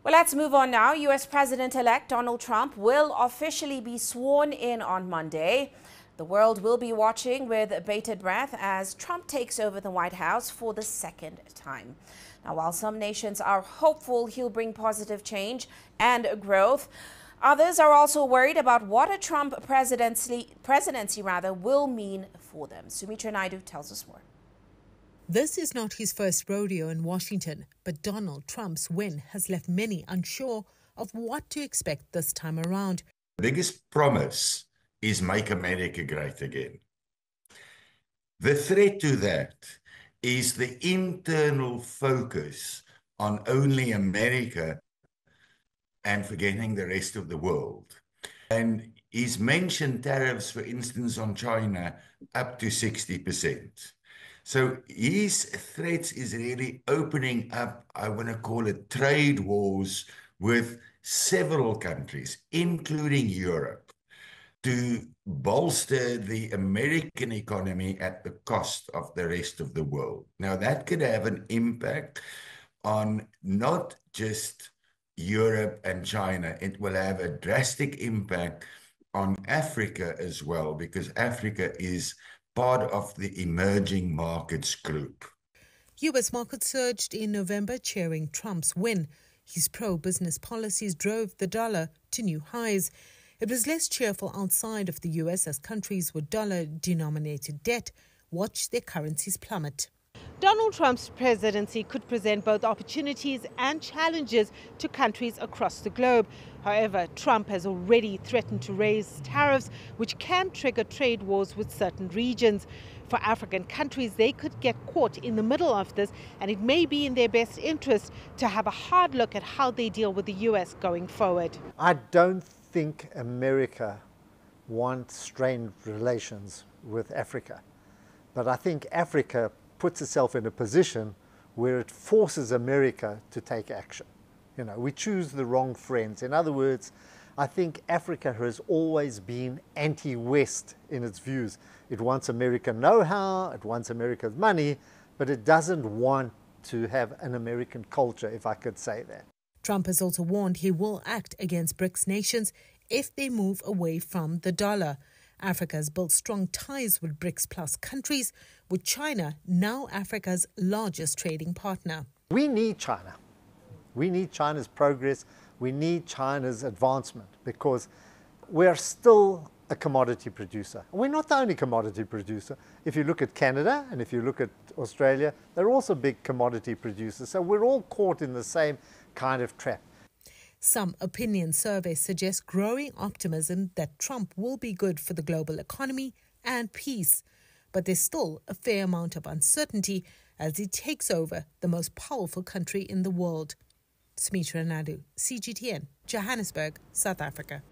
Well, let's move on now. U.S. President-elect Donald Trump will officially be sworn in on Monday. The world will be watching with bated breath as Trump takes over the White House for the second time. Now, while some nations are hopeful he'll bring positive change and growth, others are also worried about what a Trump presidency will mean for them. Sumitra Naidu tells us more. This is not his first rodeo in Washington, but Donald Trump's win has left many unsure of what to expect this time around. The biggest promise is make America great again. The threat to that is the internal focus on only America and forgetting the rest of the world. And he's mentioned tariffs, for instance, on China up to 60%. So his threats is really opening up, I want to call it trade wars with several countries, including Europe, to bolster the American economy at the cost of the rest of the world. Now, that could have an impact on not just Europe and China. It will have a drastic impact on Africa as well, because Africa is part of the emerging markets group. U.S. markets surged in November, cheering Trump's win. His pro-business policies drove the dollar to new highs. It was less cheerful outside of the U.S. as countries with dollar-denominated debt watched their currencies plummet. Donald Trump's presidency could present both opportunities and challenges to countries across the globe. However, Trump has already threatened to raise tariffs, which can trigger trade wars with certain regions. For African countries, they could get caught in the middle of this, and it may be in their best interest to have a hard look at how they deal with the U.S. going forward. I don't think America wants strained relations with Africa, but I think Africa puts itself in a position where it forces America to take action. You know, we choose the wrong friends. In other words, I think Africa has always been anti-West in its views. It wants American know-how, it wants America's money, but it doesn't want to have an American culture, if I could say that. Trump has also warned he will act against BRICS nations if they move away from the dollar. Africa has built strong ties with BRICS plus countries, with China now Africa's largest trading partner. We need China. We need China's progress. We need China's advancement because we're still a commodity producer. We're not the only commodity producer. If you look at Canada and if you look at Australia, they're also big commodity producers. So we're all caught in the same kind of trap. Some opinion surveys suggest growing optimism that Trump will be good for the global economy and peace. But there's still a fair amount of uncertainty as he takes over the most powerful country in the world. Sumitra Naidu, CGTN, Johannesburg, South Africa.